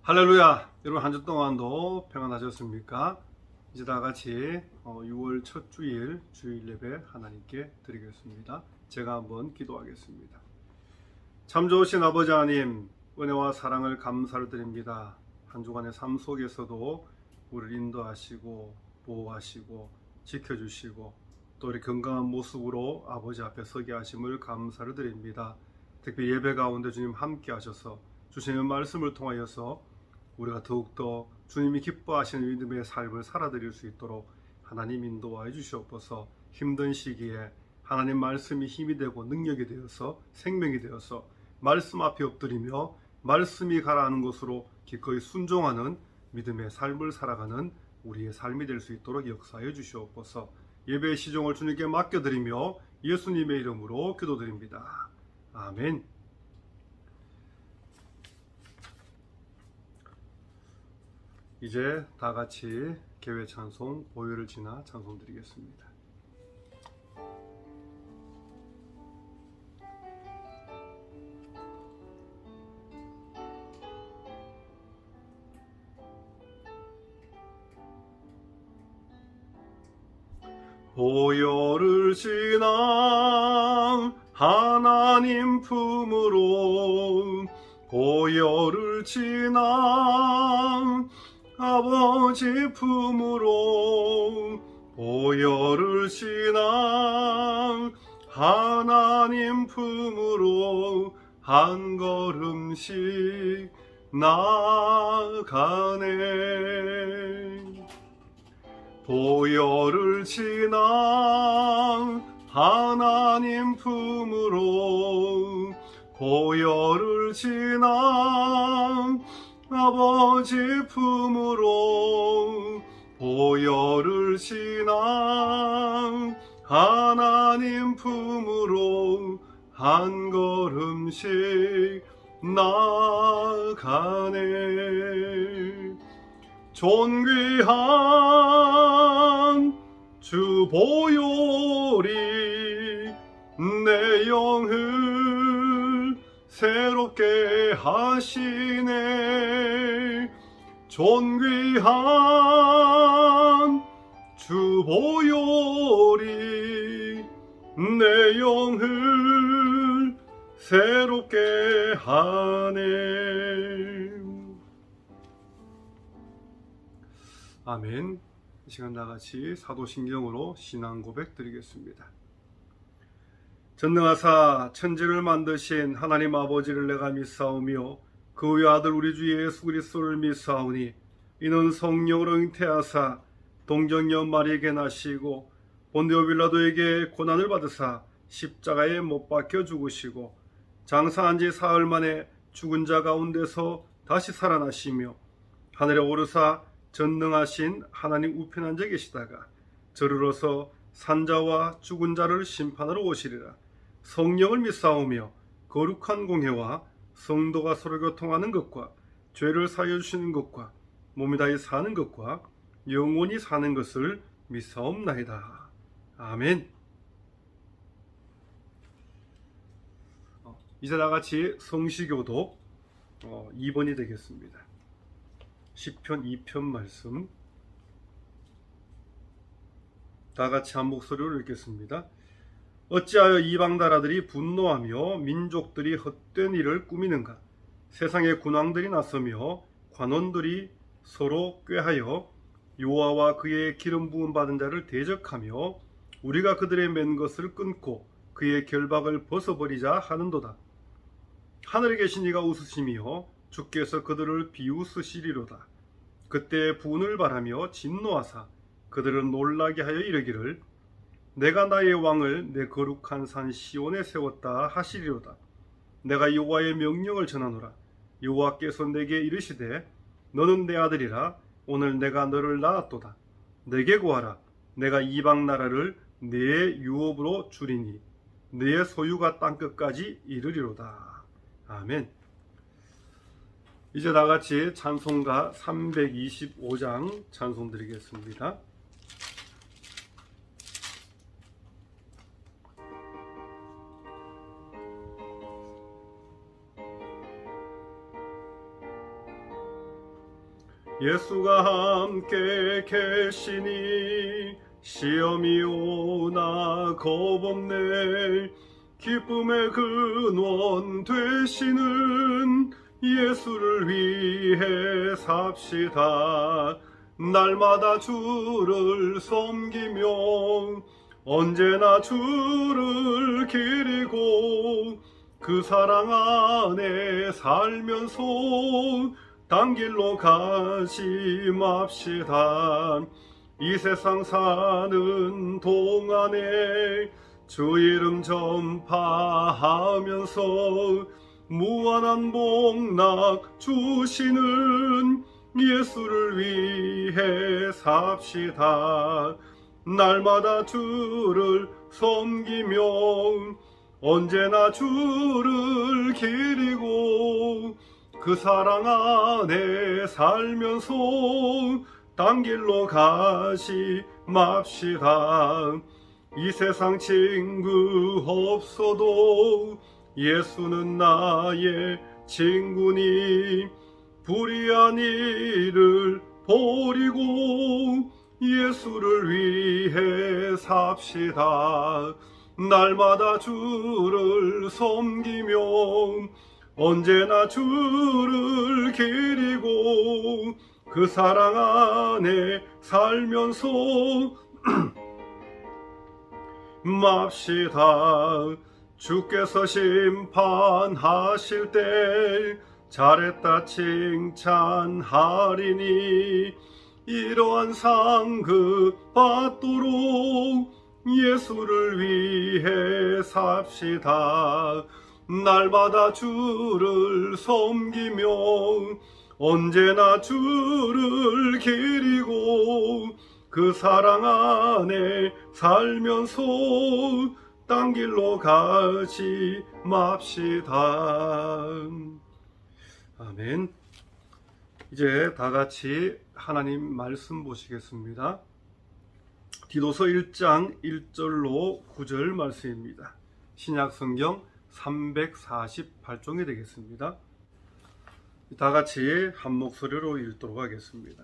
할렐루야! 여러분 한 주 동안도 평안하셨습니까? 이제 다 같이 6월 첫 주일 예배 하나님께 드리겠습니다. 제가 한번 기도하겠습니다. 참 좋으신 아버지 하나님, 은혜와 사랑을 감사를 드립니다. 한 주간의 삶 속에서도 우리를 인도하시고 보호하시고 지켜주시고 또 우리 건강한 모습으로 아버지 앞에 서게 하심을 감사를 드립니다. 특히 예배 가운데 주님 함께 하셔서 주시는 말씀을 통하여서 우리가 더욱더 주님이 기뻐하시는 믿음의 삶을 살아드릴 수 있도록 하나님 인도하여 주시옵소서. 힘든 시기에 하나님 말씀이 힘이 되고 능력이 되어서 생명이 되어서 말씀 앞에 엎드리며 말씀이 가라앉는 곳으로 기꺼이 순종하는 믿음의 삶을 살아가는 우리의 삶이 될 수 있도록 역사해 주시옵소서. 예배의 시종을 주님께 맡겨드리며 예수님의 이름으로 기도드립니다. 아멘. 이제 다 같이 개회 찬송 보혈을 지나 찬송 드리겠습니다. 보혈을 지나 하나님 품으로 보혈을 지나 아버지 품으로 보혈을 지나 하나님 품으로 한 걸음씩 나가네. 보혈을 지나 하나님 품으로 보혈을 지나 아버지 품으로 보혈을 지나 하나님 품으로 한 걸음씩 나가네. 존귀한 주 보혈이 내 영을 새롭게 하시네. 존귀한 주 보혈이 내 영을 새롭게 하네. 아멘. 이 시간 다같이 사도신경으로 신앙 고백 드리겠습니다. 전능하사 천지를 만드신 하나님 아버지를 내가 믿사오며 그의 아들 우리 주 예수 그리스도를 믿사오니 이는 성령으로 잉태하사 동정녀 마리에게 나시고 본디오 빌라도에게 고난을 받으사 십자가에 못 박혀 죽으시고 장사한 지 사흘 만에 죽은 자 가운데서 다시 살아나시며 하늘에 오르사 전능하신 하나님 우편에 앉아 계시다가 저르러서 산자와 죽은 자를 심판하러 오시리라. 성령을 믿사오며 거룩한 공회와 성도가 서로 교통하는 것과 죄를 사하여 주시는 것과 몸이 다히 사는 것과 영원히 사는 것을 믿사옵나이다. 아멘. 이제 다같이 성시교독 2번이 되겠습니다. 시편 2편 말씀 다같이 한 목소리로 읽겠습니다. 어찌하여 이방 나라들이 분노하며 민족들이 헛된 일을 꾸미는가? 세상의 군왕들이 나서며 관원들이 서로 꾀하여 여호와와 그의 기름 부음 받은 자를 대적하며 우리가 그들의 맨 것을 끊고 그의 결박을 벗어버리자 하는도다. 하늘에 계신 이가 웃으시며 주께서 그들을 비웃으시리로다. 그때 분을 바라며 진노하사 그들은 놀라게 하여 이르기를 내가 나의 왕을 내 거룩한 산 시온에 세웠다 하시리로다. 내가 여호와의 명령을 전하노라. 여호와께서 내게 이르시되 너는 내 아들이라. 오늘 내가 너를 낳았도다. 내게 구하라. 내가 이방 나라를 네 유업으로 주리니 네 소유가 땅끝까지 이르리로다. 아멘. 이제 다같이 찬송가 325장 찬송 드리겠습니다. 예수가 함께 계시니 시험이 오나 겁없네. 기쁨의 근원 되시는 예수를 위해 삽시다. 날마다 주를 섬기며 언제나 주를 기리고 그 사랑 안에 살면서 딴 길로 가지 맙시다. 이 세상 사는 동안에 주 이름 전파하면서 무한한 복락 주시는 예수를 위해 삽시다. 날마다 주를 섬기며 언제나 주를 기리고 그 사랑 안에 살면서 딴 길로 가지 맙시다. 이 세상 친구 없어도 예수는 나의 친구니 불의한 일을 버리고 예수를 위해 삽시다. 날마다 주를 섬기며 언제나 주를 기리고 그 사랑 안에 살면서 맙시다. 주께서 심판하실 때 잘했다 칭찬하리니 이러한 상급 받도록 예수를 위해 삽시다. 날마다 주를 섬기며 언제나 주를 기리고 그 사랑 안에 살면서 딴 길로 가지 맙시다. 아멘. 이제 다 같이 하나님 말씀 보시겠습니다. 디도서 1장 1절로 9절 말씀입니다. 신약 성경 348종이 되겠습니다. 다 같이 한 목소리로 읽도록 하겠습니다.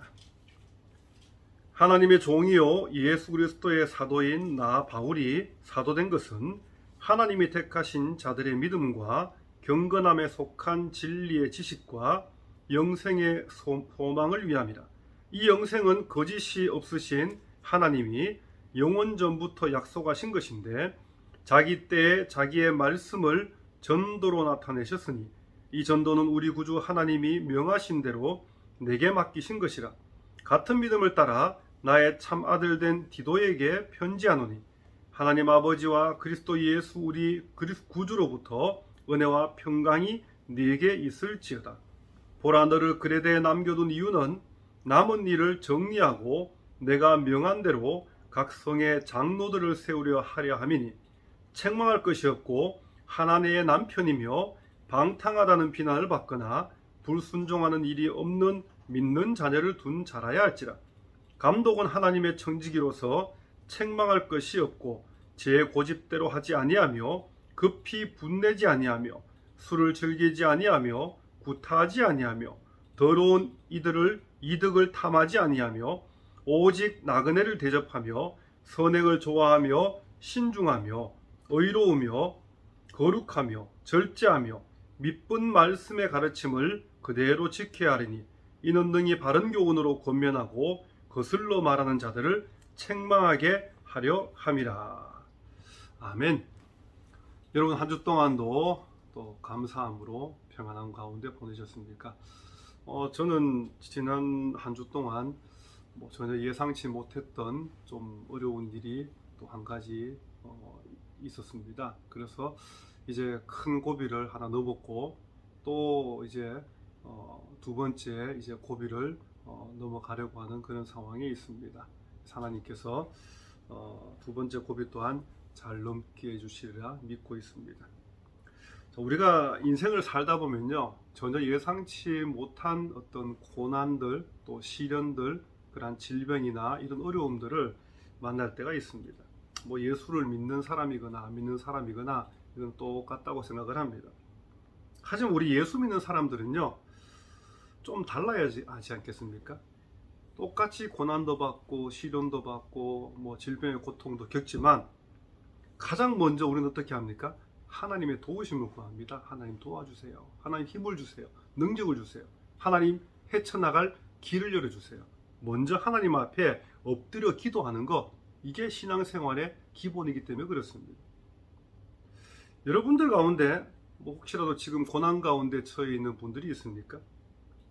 하나님의 종이요 예수 그리스도의 사도인 나 바울이 사도된 것은 하나님이 택하신 자들의 믿음과 경건함에 속한 진리의 지식과 영생의 소망을 위함이라. 이 영생은 거짓이 없으신 하나님이 영원 전부터 약속하신 것인데 자기 때에 자기의 말씀을 전도로 나타내셨으니 이 전도는 우리 구주 하나님이 명하신 대로 내게 맡기신 것이라. 같은 믿음을 따라 나의 참 아들 된 디도에게 편지하노니 하나님 아버지와 그리스도 예수 우리 구주로부터 은혜와 평강이 네게 있을지어다. 보라, 너를 그레데에 남겨둔 이유는 남은 일을 정리하고 내가 명한 대로 각 성의 장로들을 세우려 하려 함이니 책망할 것이 없고 하나님의 남편이며 방탕하다는 비난을 받거나 불순종하는 일이 없는 믿는 자녀를 둔 자라야 할지라. 감독은 하나님의 청지기로서 책망할 것이 없고 제 고집대로 하지 아니하며 급히 분내지 아니하며 술을 즐기지 아니하며 구타하지 아니하며 더러운 이득을 탐하지 아니하며 오직 나그네를 대접하며 선행을 좋아하며 신중하며 의로우며 거룩하며 절제하며 미쁜 말씀의 가르침을 그대로 지켜야 하리니 이는 능히 바른 교훈으로 권면하고 거슬러 말하는 자들을 책망하게 하려 함이라. 아멘. 여러분 한 주 동안도 또 감사함으로 평안한 가운데 보내셨습니까? 저는 지난 한 주 동안 전혀 예상치 못했던 좀 어려운 일이 또 한 가지 있었습니다. 그래서 이제 큰 고비를 하나 넘었고 또 이제 두 번째 이제 고비를 넘어가려고 하는 그런 상황에 있습니다. 하나님께서 두 번째 고비 또한 잘 넘게 해주시리라 믿고 있습니다. 우리가 인생을 살다 보면요, 전혀 예상치 못한 어떤 고난들 또 시련들, 그러한 질병이나 이런 어려움들을 만날 때가 있습니다. 예수를 믿는 사람이거나 안 믿는 사람이거나 이건 똑같다고 생각을 합니다. 하지만 우리 예수 믿는 사람들은요, 좀 달라야지 하지 않겠습니까? 똑같이 고난도 받고 시련도 받고 뭐 질병의 고통도 겪지만 가장 먼저 우리는 어떻게 합니까? 하나님의 도우심을 구합니다. 하나님 도와주세요. 하나님 힘을 주세요. 능력을 주세요. 하나님 헤쳐나갈 길을 열어주세요. 먼저 하나님 앞에 엎드려 기도하는 것, 이게 신앙생활의 기본이기 때문에 그렇습니다. 여러분들 가운데 뭐 혹시라도 지금 고난 가운데 처해 있는 분들이 있습니까?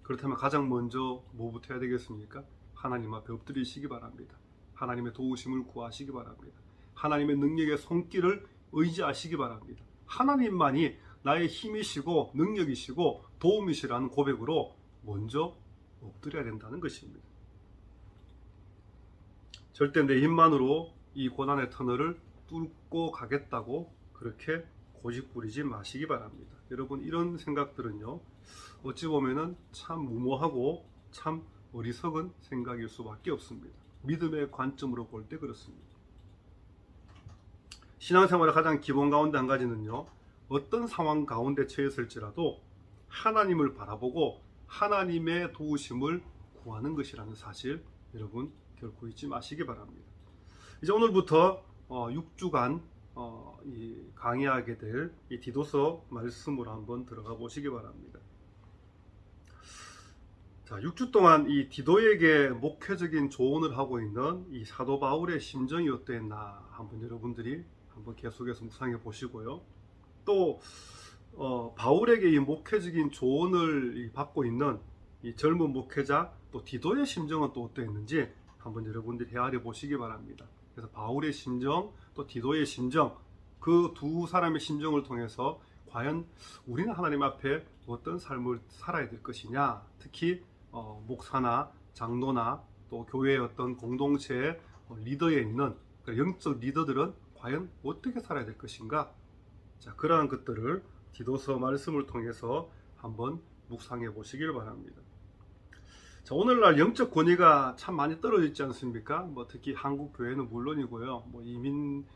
그렇다면 가장 먼저 뭐부터 해야 되겠습니까? 하나님 앞에 엎드리시기 바랍니다. 하나님의 도우심을 구하시기 바랍니다. 하나님의 능력의 손길을 의지하시기 바랍니다. 하나님만이 나의 힘이시고 능력이시고 도움이시라는 고백으로 먼저 엎드려야 된다는 것입니다. 절대 내 힘만으로 이 고난의 터널을 뚫고 가겠다고 그렇게 고집부리지 마시기 바랍니다. 여러분, 이런 생각들은요, 어찌 보면은 참 무모하고 참 어리석은 생각일 수밖에 없습니다. 믿음의 관점으로 볼 때 그렇습니다. 신앙생활의 가장 기본 가운데 한 가지는요, 어떤 상황 가운데 처했을지라도 하나님을 바라보고 하나님의 도우심을 구하는 것이라는 사실, 여러분 결코 잊지 마시기 바랍니다. 이제 오늘부터 6주간 강의하게 될 이 디도서 말씀으로 한번 들어가 보시기 바랍니다. 자, 6주 동안 이 디도에게 목회적인 조언을 하고 있는 이 사도 바울의 심정이 어땠나 한번 여러분들이 한번 계속해서 묵상해 보시고요. 또 바울에게 이 목회적인 조언을 받고 있는 이 젊은 목회자 또 디도의 심정은 또 어땠는지 한번 여러분들이 헤아려 보시기 바랍니다. 그래서 바울의 심정 또 디도의 심정, 그 두 사람의 심정을 통해서 과연 우리는 하나님 앞에 어떤 삶을 살아야 될 것이냐, 특히 목사나 장로나 또 교회의 어떤 공동체의 리더에 있는 영적 리더들은 과연 어떻게 살아야 될 것인가. 자, 그러한 것들을 디도서 말씀을 통해서 한번 묵상해 보시길 바랍니다. 자, 오늘날 영적 권위가 참 많이 떨어져 있지 않습니까? 뭐 특히 한국 교회는 물론이고요, 뭐 이민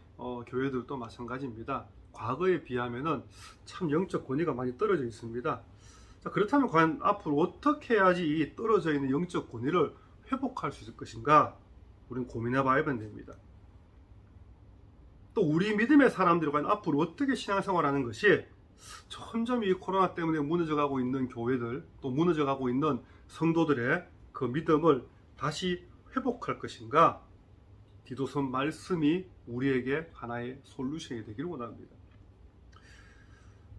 교회들도 마찬가지입니다. 과거에 비하면은 참 영적 권위가 많이 떨어져 있습니다. 자, 그렇다면 과연 앞으로 어떻게 해야지 이 떨어져 있는 영적 권위를 회복할 수 있을 것인가? 우리는 고민해 봐야 됩니다. 또 우리 믿음의 사람들이 과연 앞으로 어떻게 신앙생활하는 것이 점점 이 코로나 때문에 무너져가고 있는 교회들, 또 무너져가고 있는 성도들의 그 믿음을 다시 회복할 것인가? 디도서 말씀이 우리에게 하나의 솔루션이 되기를 원합니다.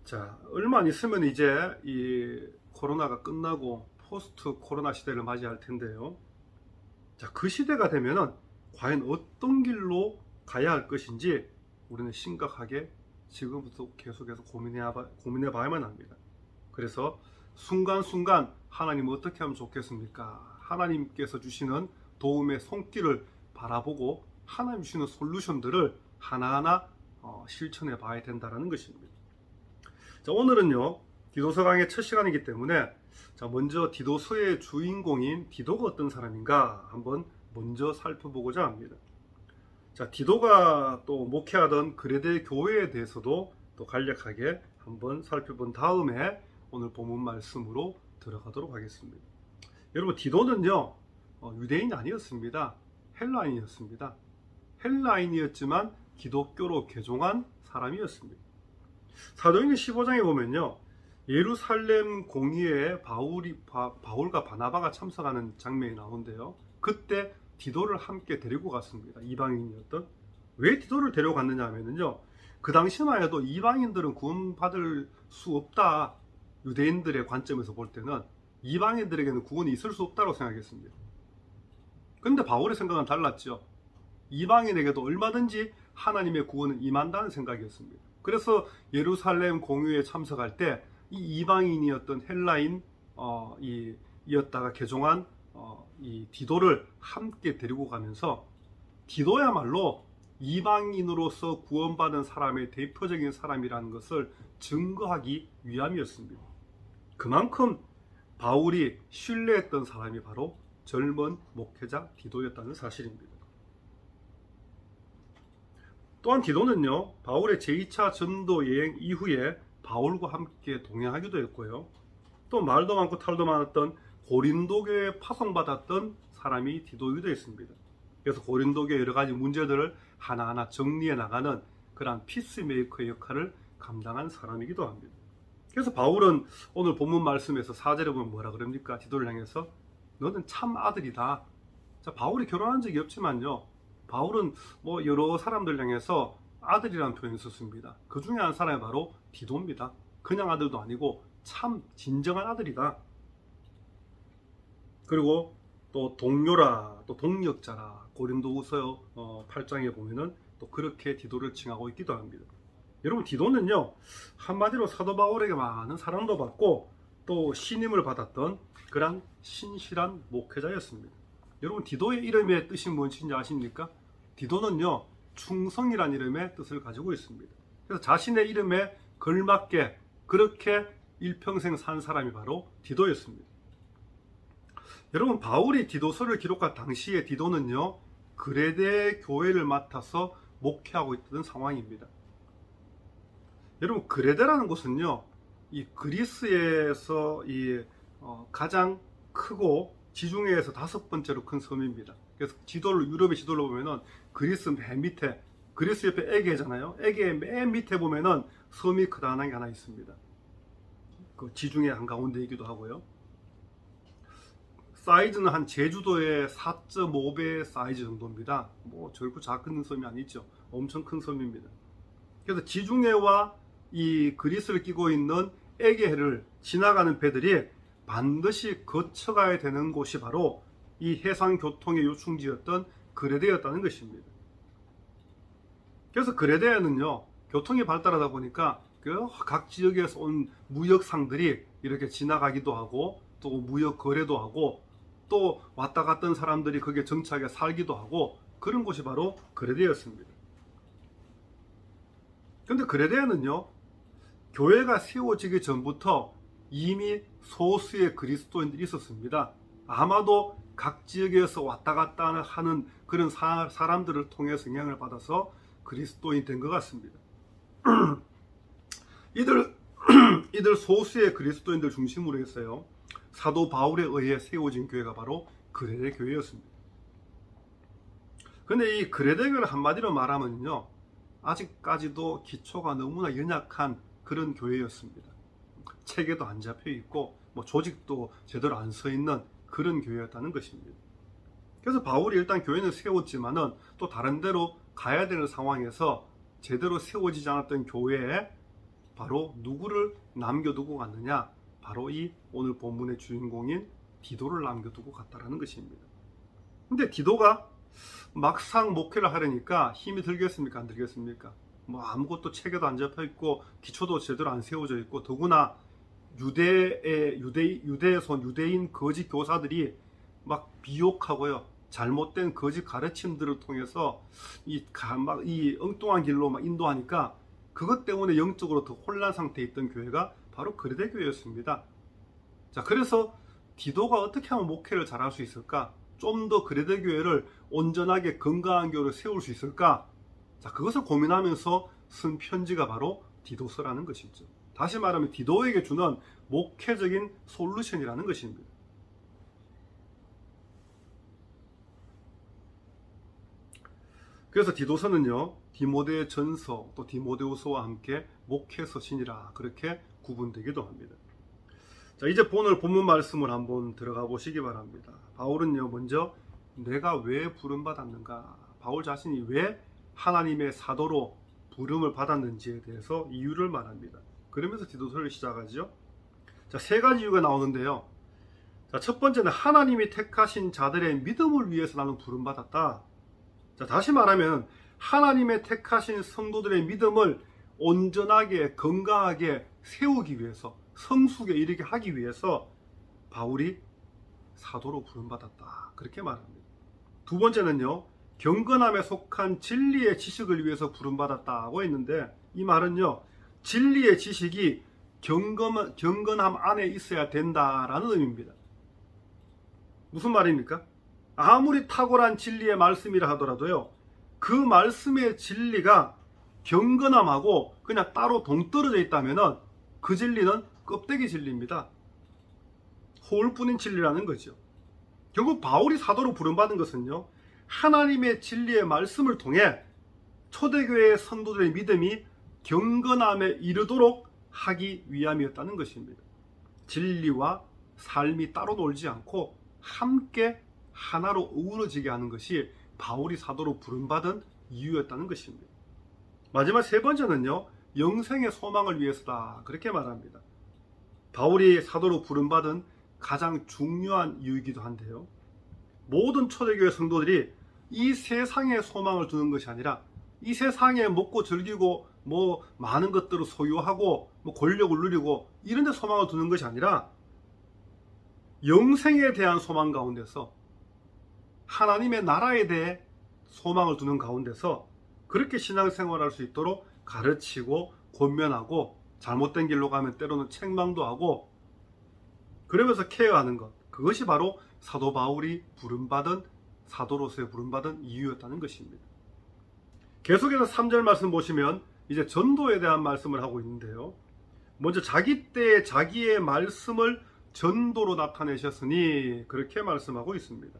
자, 얼마 안 있으면 이제 이 코로나가 끝나고 포스트 코로나 시대를 맞이할 텐데요. 자, 그 시대가 되면은 과연 어떤 길로 가야 할 것인지 우리는 심각하게 지금부터 계속해서 고민해 봐야만 합니다. 그래서 순간순간 하나님 어떻게 하면 좋겠습니까? 하나님께서 주시는 도움의 손길을 바라보고 하나님 주시는 솔루션들을 하나하나 실천해 봐야 된다는 것입니다. 자, 오늘은요, 디도서 강의 첫 시간이기 때문에 자, 먼저 디도서의 주인공인 디도가 어떤 사람인가 한번 먼저 살펴보고자 합니다. 자, 디도가 또 목회하던 그레데 교회에 대해서도 또 간략하게 한번 살펴본 다음에 오늘 본문 말씀으로 들어가도록 하겠습니다. 여러분, 디도는요, 유대인이 아니었습니다. 헬라인이었습니다. 헬라인이었지만 기독교로 개종한 사람이었습니다. 사도행전 15장에 보면요, 예루살렘 공의회에 바울과 바나바가 참석하는 장면이 나오는데요, 그때 디도를 함께 데리고 갔습니다. 이방인이었던. 왜 디도를 데려갔느냐 하면요, 그 당시만 해도 이방인들은 구원받을 수 없다, 유대인들의 관점에서 볼 때는 이방인들에게는 구원이 있을 수 없다고 생각했습니다. 근데 바울의 생각은 달랐죠. 이방인에게도 얼마든지 하나님의 구원은 임한다는 생각이었습니다. 그래서 예루살렘 공의회에 참석할 때 이 이방인이었던 헬라인 이었다가 개종한 이 디도를 함께 데리고 가면서 디도야말로 이방인으로서 구원받은 사람의 대표적인 사람이라는 것을 증거하기 위함이었습니다. 그만큼 바울이 신뢰했던 사람이 바로 젊은 목회자 디도였다는 사실입니다. 또한 디도는요, 바울의 제2차 전도 여행 이후에 바울과 함께 동행하기도 했고요, 또 말도 많고 탈도 많았던 고린도교에 파송받았던 사람이 디도 유다였습니다. 그래서 고린도교의 여러 가지 문제들을 하나하나 정리해 나가는 그러한 피스메이커의 역할을 감당한 사람이기도 합니다. 그래서 바울은 오늘 본문 말씀에서 4절에 보면 뭐라 그럽니까? 디도를 향해서 너는 참 아들이다. 자, 바울이 결혼한 적이 없지만요, 바울은 뭐 여러 사람들 향해서 아들이라는 표현을 썼습니다. 그 중에 한 사람이 바로 디도입니다. 그냥 아들도 아니고 참 진정한 아들이다. 그리고 또 동료라, 또 동력자라, 고린도후서 8장에 보면은 또 그렇게 디도를 칭하고 있기도 합니다. 여러분, 디도는요, 한마디로 사도 바울에게 많은 사랑도 받고 또 신임을 받았던 그런 신실한 목회자였습니다. 여러분, 디도의 이름의 뜻이 무엇인지 아십니까? 디도는요, 충성이란 이름의 뜻을 가지고 있습니다. 그래서 자신의 이름에 걸맞게 그렇게 일평생 산 사람이 바로 디도였습니다. 여러분, 바울이 디도서를 기록할 당시에 디도는요, 그레데 교회를 맡아서 목회하고 있던 상황입니다. 여러분, 그레데라는 곳은요, 이 그리스에서 가장 크고 지중해에서 5번째로 큰 섬입니다. 그래서 유럽의 지도를 보면은 그리스 맨 밑에, 그리스 옆에 에게잖아요. 에게의 맨 밑에 보면은 섬이 크다란 게 하나 있습니다. 그 지중해 한가운데이기도 하고요. 사이즈는 한 제주도의 4.5배 사이즈 정도입니다. 뭐 결코 작은 섬이 아니죠. 엄청 큰 섬입니다. 그래서 지중해와 이 그리스를 끼고 있는 에게해를 지나가는 배들이 반드시 거쳐가야 되는 곳이 바로 이 해상교통의 요충지였던 그레데였다는 것입니다. 그래서 그레데에는요, 교통이 발달하다 보니까 각 지역에서 온 무역상들이 이렇게 지나가기도 하고 또 무역 거래도 하고 또 왔다 갔던 사람들이 거기에 정착해 살기도 하고 그런 곳이 바로 그레데였습니다. 근데 그레데에는요, 교회가 세워지기 전부터 이미 소수의 그리스도인들이 있었습니다. 아마도 각 지역에서 왔다 갔다 하는 그런 사람들을 통해서 영향을 받아서 그리스도인이 된 것 같습니다. 이들 소수의 그리스도인들 중심으로 했어요. 사도 바울에 의해 세워진 교회가 바로 그레데 교회였습니다. 근데 이 그레데 교회를 한마디로 말하면요, 아직까지도 기초가 너무나 연약한 그런 교회였습니다. 체계도 안 잡혀 있고 뭐 조직도 제대로 안 서 있는 그런 교회였다는 것입니다. 그래서 바울이 일단 교회는 세웠지만은 또 다른 데로 가야 되는 상황에서 제대로 세워지지 않았던 교회에 바로 누구를 남겨두고 갔느냐? 바로 이 오늘 본문의 주인공인 디도를 남겨두고 갔다라는 것입니다. 근데 디도가 막상 목회를 하려니까 힘이 들겠습니까? 안 들겠습니까? 뭐 아무것도 체계도 안 잡혀 있고 기초도 제대로 안 세워져 있고 더구나 유대에서 온 유대인 거짓 교사들이 막 비욕하고요, 잘못된 거짓 가르침들을 통해서 이 엉뚱한 길로 막 인도하니까 그것 때문에 영적으로 더 혼란 상태에 있던 교회가 바로 그레데 교회였습니다. 자, 그래서 디도가 어떻게 하면 목회를 잘할 수 있을까? 좀 더 그레데 교회를 온전하게 건강한 교회를 세울 수 있을까? 자, 그것을 고민하면서 쓴 편지가 바로 디도서라는 것이죠. 다시 말하면 디도에게 주는 목회적인 솔루션이라는 것입니다. 그래서 디도서는요, 디모데 전서 또 디모데후서와 함께 목회서신이라 그렇게 구분되기도 합니다. 자, 이제 오늘 본문 말씀을 한번 들어가 보시기 바랍니다. 바울은요, 먼저 내가 왜 부름받았는가, 바울 자신이 왜 하나님의 사도로 부름을 받았는지에 대해서 이유를 말합니다. 그러면서 디도서를 시작하죠. 자, 3가지 이유가 나오는데요. 자, 첫 번째는 하나님이 택하신 자들의 믿음을 위해서 나는 부름받았다. 자, 다시 말하면 하나님의 택하신 성도들의 믿음을 온전하게 건강하게 세우기 위해서, 성숙에 이르게 하기 위해서 바울이 사도로 부름받았다, 그렇게 말합니다. 두 번째는요, 경건함에 속한 진리의 지식을 위해서 부름받았다고 했는데, 이 말은요, 진리의 지식이 경건함 안에 있어야 된다라는 의미입니다. 무슨 말입니까? 아무리 탁월한 진리의 말씀이라 하더라도요, 그 말씀의 진리가 경건함하고 그냥 따로 동떨어져 있다면 그 진리는 껍데기 진리입니다. 허울뿐인 진리라는 거죠. 결국 바울이 사도로 부름받은 것은요, 하나님의 진리의 말씀을 통해 초대교회의 성도들의 믿음이 경건함에 이르도록 하기 위함이었다는 것입니다. 진리와 삶이 따로 놀지 않고 함께 하나로 어우러지게 하는 것이 바울이 사도로 부름받은 이유였다는 것입니다. 마지막 세 번째는요, 영생의 소망을 위해서다, 그렇게 말합니다. 바울이 사도로 부름받은 가장 중요한 이유이기도 한데요, 모든 초대교회 성도들이 이 세상에 소망을 두는 것이 아니라 이 세상에 먹고 즐기고 많은 것들을 소유하고 권력을 누리고 이런 데 소망을 두는 것이 아니라 영생에 대한 소망 가운데서, 하나님의 나라에 대해 소망을 두는 가운데서 그렇게 신앙생활할 수 있도록 가르치고 권면하고, 잘못된 길로 가면 때로는 책망도 하고, 그러면서 케어하는 것, 그것이 바로 사도 바울이 사도로서의 부름받은 이유였다는 것입니다. 계속해서 3절 말씀 보시면 이제 전도에 대한 말씀을 하고 있는데요, 먼저 자기 때에 자기의 말씀을 전도로 나타내셨으니, 그렇게 말씀하고 있습니다.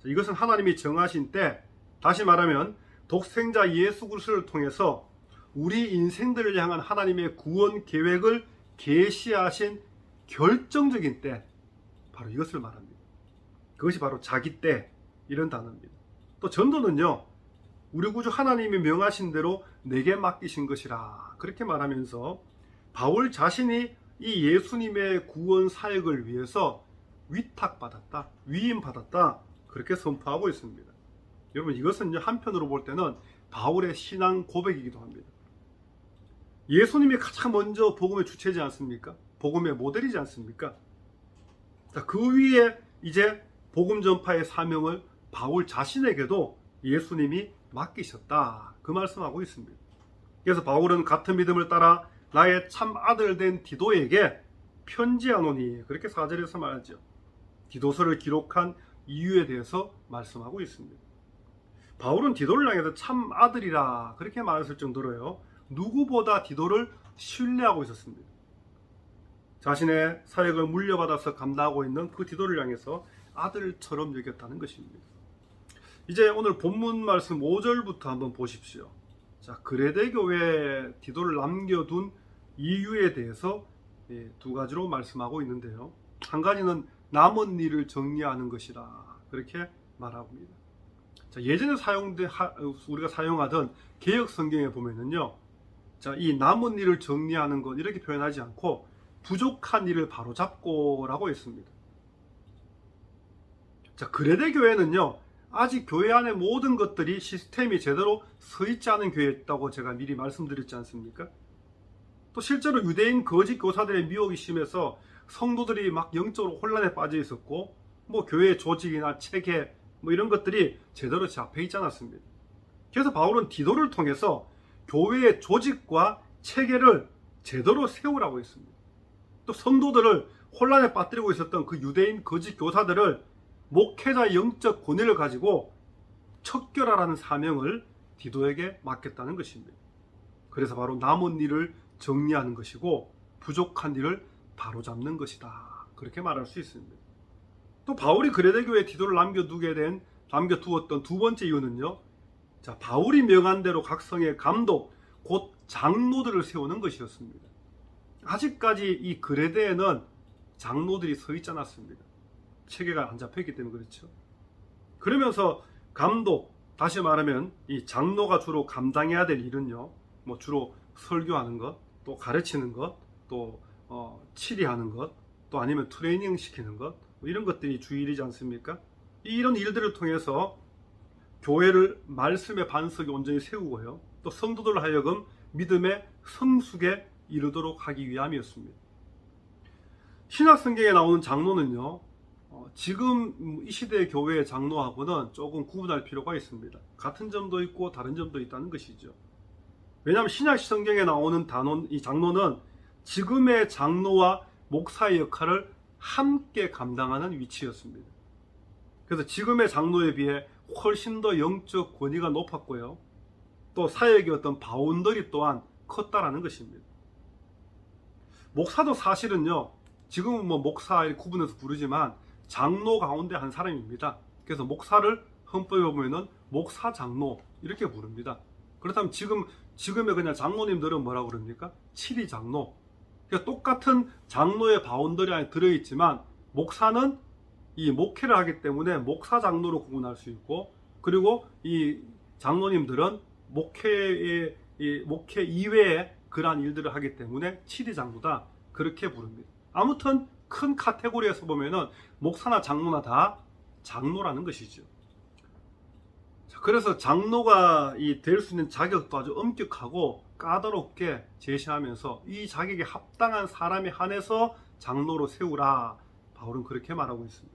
이것은 하나님이 정하신 때, 다시 말하면 독생자 예수 그리스도를 통해서 우리 인생들을 향한 하나님의 구원 계획을 계시하신 결정적인 때, 바로 이것을 말합니다. 그것이 바로 자기 때, 이런 단어입니다. 또 전도는요, 우리 구주 하나님이 명하신 대로 내게 맡기신 것이라, 그렇게 말하면서 바울 자신이 이 예수님의 구원 사역을 위해서 위탁받았다, 위임받았다, 그렇게 선포하고 있습니다. 여러분, 이것은 한편으로 볼 때는 바울의 신앙 고백이기도 합니다. 예수님이 가장 먼저 복음의 주체지 않습니까? 복음의 모델이지 않습니까? 자, 그 위에 이제 복음 전파의 사명을 바울 자신에게도 예수님이 맡기셨다, 그 말씀하고 있습니다. 그래서 바울은 같은 믿음을 따라 나의 참 아들 된 디도에게 편지하노니, 그렇게 4절에서 말하죠. 디도서를 기록한 이유에 대해서 말씀하고 있습니다. 바울은 디도를 향해서 참 아들이라, 그렇게 말했을 정도로요, 누구보다 디도를 신뢰하고 있었습니다. 자신의 사역을 물려받아서 감당하고 있는 그 디도를 향해서 아들처럼 여겼다는 것입니다. 이제 오늘 본문 말씀 5절부터 한번 보십시오. 자, 그레데 교회에 디도를 남겨둔 이유에 대해서 두 가지로 말씀하고 있는데요, 한 가지는 남은 일을 정리하는 것이라, 그렇게 말합니다. 자, 예전에 우리가 사용하던 개역 성경에 보면은요, 자, 이 남은 일을 정리하는 것, 이렇게 표현하지 않고 부족한 일을 바로잡고라고 했습니다. 자, 그레데 교회는요, 아직 교회 안에 모든 것들이 시스템이 제대로 서 있지 않은 교회였다고 제가 미리 말씀드렸지 않습니까? 또 실제로 유대인 거짓 교사들의 미혹이 심해서 성도들이 막 영적으로 혼란에 빠져 있었고, 교회 조직이나 체계 이런 것들이 제대로 잡혀 있지 않았습니다. 그래서 바울은 디도를 통해서 교회의 조직과 체계를 제대로 세우라고 했습니다. 또 성도들을 혼란에 빠뜨리고 있었던 그 유대인 거짓 교사들을 목회자의 영적 권위를 가지고 척결하라는 사명을 디도에게 맡겼다는 것입니다. 그래서 바로 남은 일을 정리하는 것이고 부족한 일을 바로잡는 것이다, 그렇게 말할 수 있습니다. 또 바울이 그레데 교회에 디도를 남겨두었던 두 번째 이유는요, 자, 바울이 명한 대로 각 성의 감독, 곧 장로들을 세우는 것이었습니다. 아직까지 이 그레데에는 장로들이 서 있지 않았습니다. 체계가 안 잡혀있기 때문에 그렇죠. 그러면서 감독, 다시 말하면 이 장로가 주로 감당해야 될 일은요, 주로 설교하는 것, 또 가르치는 것, 또 치리하는 것, 또 아니면 트레이닝 시키는 것, 이런 것들이 주일이지 않습니까? 이런 일들을 통해서 교회를 말씀의 반석에 온전히 세우고요, 또 성도들 하여금 믿음의 성숙에 이르도록 하기 위함이었습니다. 신약 성경에 나오는 장로는요, 지금 이 시대의 교회의 장로하고는 조금 구분할 필요가 있습니다. 같은 점도 있고 다른 점도 있다는 것이죠. 왜냐하면 신약 성경에 나오는 이 장로는 지금의 장로와 목사의 역할을 함께 감당하는 위치였습니다. 그래서 지금의 장로에 비해 훨씬 더 영적 권위가 높았고요, 또 사역의 어떤 바운더리 또한 컸다라는 것입니다. 목사도 사실은요, 지금은 뭐 목사 이렇게 구분해서 부르지만 장로 가운데 한 사람입니다. 그래서 목사를 헌법에 보면은 목사 장로 이렇게 부릅니다. 그렇다면 지금의 그냥 장로님들은 뭐라고 그럽니까? 칠위 장로. 그러니까 똑같은 장로의 바운더리 안에 들어있지만 목사는 이 목회를 하기 때문에 목사 장로로 구분할 수 있고, 그리고 이 장로님들은 목회 이외에 그러한 일들을 하기 때문에 칠위 장로다 그렇게 부릅니다. 아무튼 큰 카테고리에서 보면은 목사나 장로나 다 장로라는 것이죠. 자, 그래서 장로가 될 수 있는 자격도 아주 엄격하고 까다롭게 제시하면서 이 자격에 합당한 사람에 한해서 장로로 세우라, 바울은 그렇게 말하고 있습니다.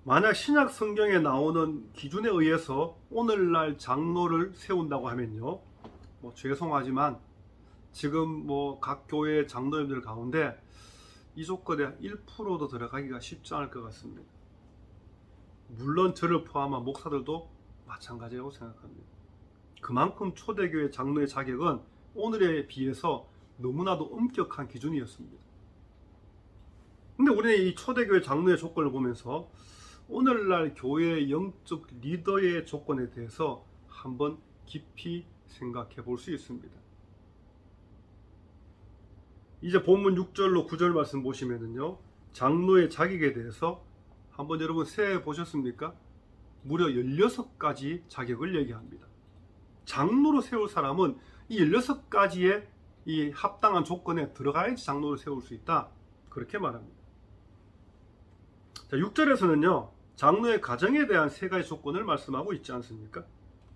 만약 신약 성경에 나오는 기준에 의해서 오늘날 장로를 세운다고 하면요, 뭐 죄송하지만 지금 뭐 각 교회 장로님들 가운데 이 조건에 1%도 들어가기가 쉽지 않을 것 같습니다. 물론 저를 포함한 목사들도 마찬가지라고 생각합니다. 그만큼 초대교회 장로의 자격은 오늘에 비해서 너무나도 엄격한 기준이었습니다. 근데 우리는 이 초대교회 장로의 조건을 보면서 오늘날 교회의 영적 리더의 조건에 대해서 한번 깊이 생각해 볼 수 있습니다. 이제 본문 6절로 9절 말씀 보시면은요, 장로의 자격에 대해서 한번 여러분 세 보셨습니까? 무려 16가지 자격을 얘기합니다. 장로로 세울 사람은 이 16가지의 이 합당한 조건에 들어가야지 장로를 세울 수 있다, 그렇게 말합니다. 자, 6절에서는요, 장로의 가정에 대한 3가지 조건을 말씀하고 있지 않습니까?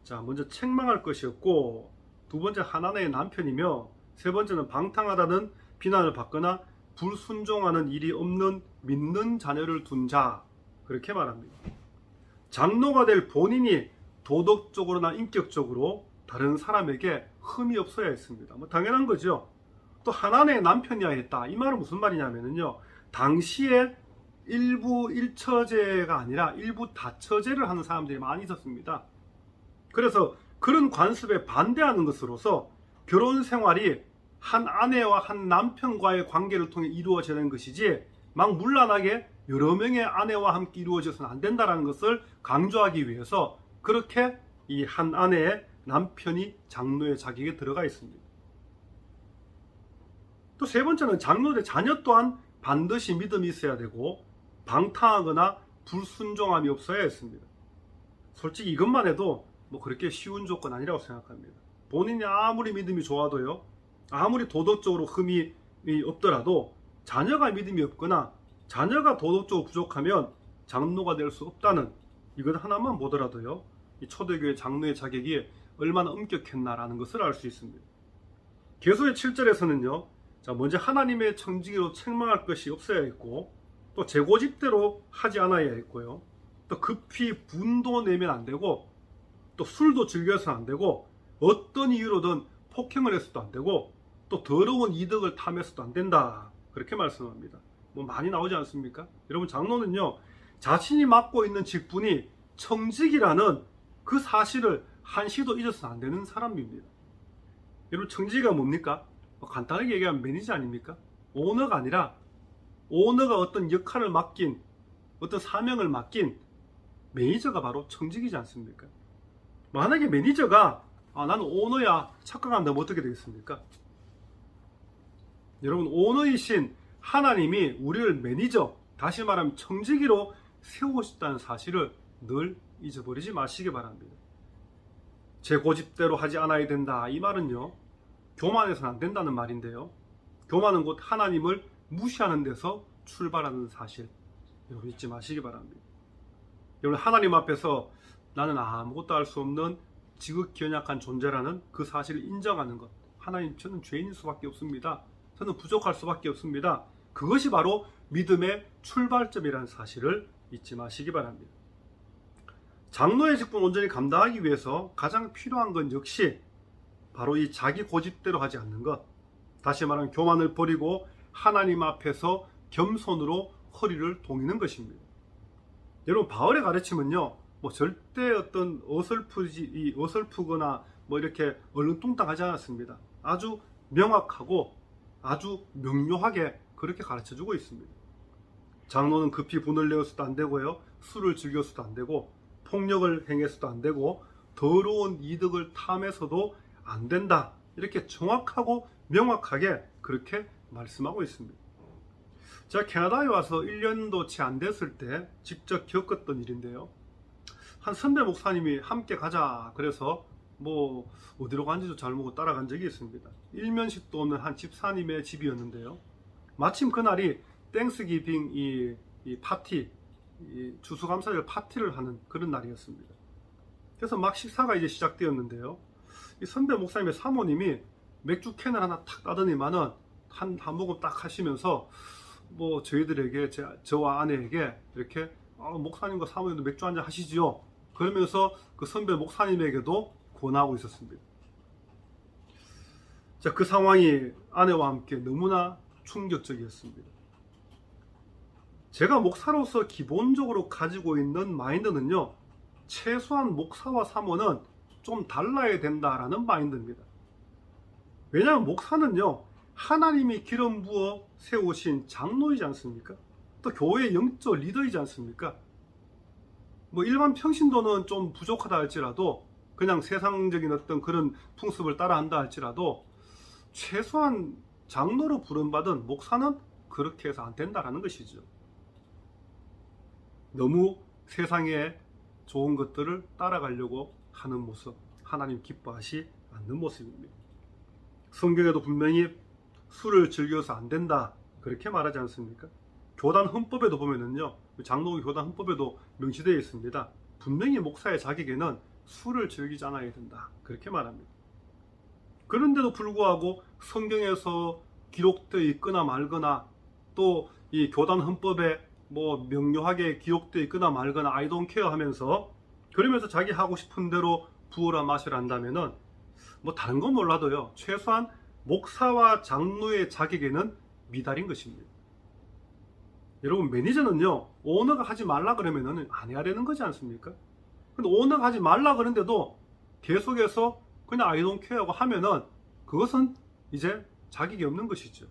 자, 먼저 책망할 것이 없고, 두 번째 하나님의 남편이며, 세 번째는 방탕하다는 비난을 받거나 불순종하는 일이 없는 믿는 자녀를 둔 자, 그렇게 말합니다. 장로가 될 본인이 도덕적으로나 인격적으로 다른 사람에게 흠이 없어야 했습니다. 뭐 당연한 거죠. 또 하나님의 남편이어야 했다, 이 말은 무슨 말이냐면요, 당시에 일부 일처제가 아니라 일부 다처제를 하는 사람들이 많이 있었습니다. 그래서 그런 관습에 반대하는 것으로서 결혼 생활이 한 아내와 한 남편과의 관계를 통해 이루어져야 하는 것이지, 막 문란하게 여러 명의 아내와 함께 이루어져서는 안 된다는 것을 강조하기 위해서 그렇게 이 한 아내의 남편이 장로의 자격에 들어가 있습니다. 또 세 번째는 장로의 자녀 또한 반드시 믿음이 있어야 되고 방탕하거나 불순종함이 없어야 했습니다. 솔직히 이것만 해도 뭐 그렇게 쉬운 조건 아니라고 생각합니다. 본인이 아무리 믿음이 좋아도요, 아무리 도덕적으로 흠이 없더라도 자녀가 믿음이 없거나 자녀가 도덕적으로 부족하면 장로가 될 수 없다는 이것 하나만 보더라도요, 이 초대교회 장로의 자격이 얼마나 엄격했나라는 것을 알 수 있습니다. 계속의 7절에서는요, 자, 먼저 하나님의 청지기로 책망할 것이 없어야 했고, 또 제 고집대로 하지 않아야 했고요, 또 급히 분도 내면 안 되고, 또 술도 즐겨서는 안 되고, 어떤 이유로든 폭행을 해서도 안 되고, 또 더러운 이득을 탐해서도 안 된다, 그렇게 말씀합니다. 뭐 많이 나오지 않습니까? 여러분, 장로는요, 자신이 맡고 있는 직분이 청직이라는 그 사실을 한시도 잊어서는 안 되는 사람입니다. 여러분, 청지기가 뭡니까? 간단하게 얘기하면 매니저 아닙니까? 오너가 아니라, 오너가 어떤 역할을 맡긴, 어떤 사명을 맡긴 매니저가 바로 청직이지 않습니까? 만약에 매니저가 나는 오너야 착각한다면 어떻게 되겠습니까? 여러분, 오너이신 하나님이 우리를 매니저, 다시 말하면 청지기로 세우셨다는 사실을 늘 잊어버리지 마시기 바랍니다. 제 고집대로 하지 않아야 된다, 이 말은요, 교만해서는 안 된다는 말인데요, 교만은 곧 하나님을 무시하는 데서 출발하는 사실, 여러분 잊지 마시기 바랍니다. 여러분, 하나님 앞에서 나는 아무것도 할 수 없는 지극히 연약한 존재라는 그 사실을 인정하는 것, 하나님, 저는 죄인일 수밖에 없습니다, 저는 부족할 수밖에 없습니다, 그것이 바로 믿음의 출발점이라는 사실을 잊지 마시기 바랍니다. 장로의 직분 온전히 감당하기 위해서 가장 필요한 건 역시 바로 이 자기 고집대로 하지 않는 것, 다시 말하면 교만을 버리고 하나님 앞에서 겸손으로 허리를 동이는 것입니다. 여러분, 바울의 가르침은요, 뭐 절대 어떤 어설프거나 뭐 이렇게 얼렁뚱땅하지 않았습니다. 아주 명확하고 아주 명료하게 그렇게 가르쳐주고 있습니다. 장로는 급히 분을 내어서도 안 되고요, 술을 즐겨서도 안 되고, 폭력을 행해서도 안 되고, 더러운 이득을 탐해서도 안 된다. 이렇게 정확하고 명확하게 그렇게 말씀하고 있습니다. 제가 캐나다에 와서 1년도 채 안 됐을 때 직접 겪었던 일인데요. 한 선배 목사님이 함께 가자 그래서 뭐 어디로 간지도 잘 모르고 따라간 적이 있습니다. 일면식도 없는 한 집사님의 집이었는데요. 마침 그날이 땡스기빙 이 파티, 이 추수감사절 파티를 하는 그런 날이었습니다. 그래서 막 식사가 이제 시작되었는데요. 이 선배 목사님의 사모님이 맥주 캔을 하나 탁 따더니만은 한 모금 딱 하시면서 뭐 저희들에게, 저와 아내에게 이렇게 목사님과 사모님도 맥주 한잔 하시지요. 그러면서 그 선배 목사님에게도 권하고 있었습니다. 자, 그 상황이 아내와 함께 너무나 충격적이었습니다. 제가 목사로서 기본적으로 가지고 있는 마인드는요, 최소한 목사와 사모는 좀 달라야 된다라는 마인드입니다. 왜냐하면 목사는요, 하나님이 기름 부어 세우신 장로이지 않습니까? 또 교회의 영적 리더이지 않습니까? 뭐 일반 평신도는 좀 부족하다 할지라도, 그냥 세상적인 어떤 그런 풍습을 따라한다 할지라도 최소한 장로로 부름받은 목사는 그렇게 해서 안 된다라는 것이죠. 너무 세상의 좋은 것들을 따라가려고 하는 모습, 하나님 기뻐하시 않는 모습입니다. 성경에도 분명히 술을 즐겨서 안 된다 그렇게 말하지 않습니까? 교단 헌법에도 보면은요, 장로교 교단 헌법에도 명시되어 있습니다. 분명히 목사의 자격에는 술을 즐기지 않아야 된다 그렇게 말합니다. 그런데도 불구하고 성경에서 기록되어 있거나 말거나, 또 이 교단 헌법에 뭐 명료하게 기록되어 있거나 말거나 I don't care 하면서, 그러면서 자기 하고 싶은 대로 부어라 마시라 한다면은 뭐 다른 건 몰라도요, 최소한 목사와 장로의 자격에는 미달인 것입니다. 여러분, 매니저는요, 오너가 하지 말라 그러면은 안 해야 되는 거지 않습니까? 근데 오너가 하지 말라 그러는데도 계속해서 그냥 I don't care 하고 하면은 그것은 이제 자격이 없는 것이죠.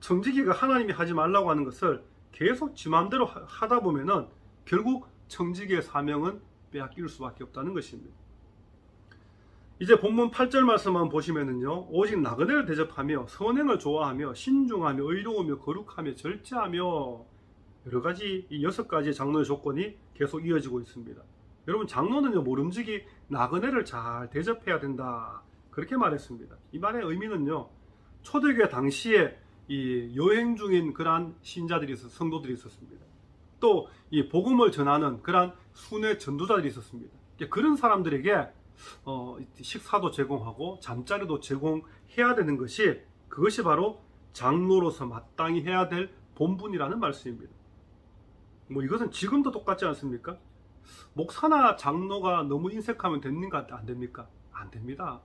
청지기가 하나님이 하지 말라고 하는 것을 계속 지 마음대로 하다 보면은 결국 청지기의 사명은 빼앗길 수밖에 없다는 것입니다. 이제 본문 8절 말씀만 보시면은요, 오직 나그네를 대접하며 선행을 좋아하며 신중하며 의로우며 거룩하며 절제하며, 여러 가지 이 6가지의 장로의 조건이 계속 이어지고 있습니다. 여러분, 장로는요, 모름지기 나그네를 잘 대접해야 된다 그렇게 말했습니다. 이 말의 의미는요, 초대교회 당시에 이 여행 중인 그러한 신자들이 성도들이 있었습니다. 또 이 복음을 전하는 그러한 순회 전도자들이 있었습니다. 그런 사람들에게 식사도 제공하고 잠자리도 제공해야 되는 것이, 그것이 바로 장로로서 마땅히 해야 될 본분이라는 말씀입니다. 뭐 이것은 지금도 똑같지 않습니까? 목사나 장로가 너무 인색하면 됩니까? 안 됩니까? 안 됩니다.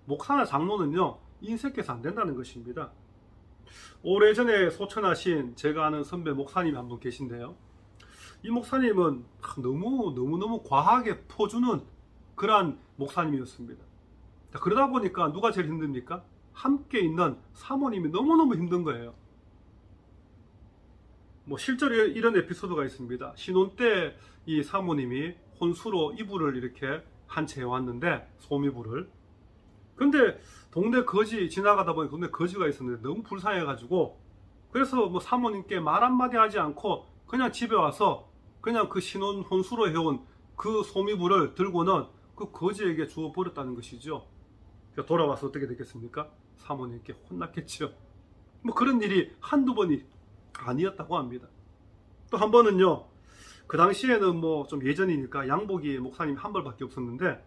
목사나 장로는요, 인색해서 안 된다는 것입니다. 오래전에 소천하신 제가 아는 선배 목사님이 한 분 계신데요. 이 목사님은 너무 과하게 퍼주는 그러한 목사님이었습니다. 그러다 보니까 누가 제일 힘듭니까? 함께 있는 사모님이 너무너무 힘든 거예요. 뭐 실제로 이런 에피소드가 있습니다. 신혼 때 이 사모님이 혼수로 이불을 이렇게 한 채 해왔는데, 솜이불을. 근데 동네 거지 지나가다 보니 동네 거지가 있었는데 너무 불쌍해가지고, 그래서 뭐 사모님께 말 한마디 하지 않고 그냥 집에 와서 그냥 그 신혼 혼수로 해온 그 솜이불을 들고는 그 거지에게 주워 버렸다는 것이죠. 돌아와서 어떻게 됐겠습니까? 사모님께 혼났겠죠. 뭐 그런 일이 한두 번이 아니었다고 합니다. 또 한 번은요, 그 당시에는 뭐 좀 예전이니까 양복이 목사님 한 벌밖에 없었는데,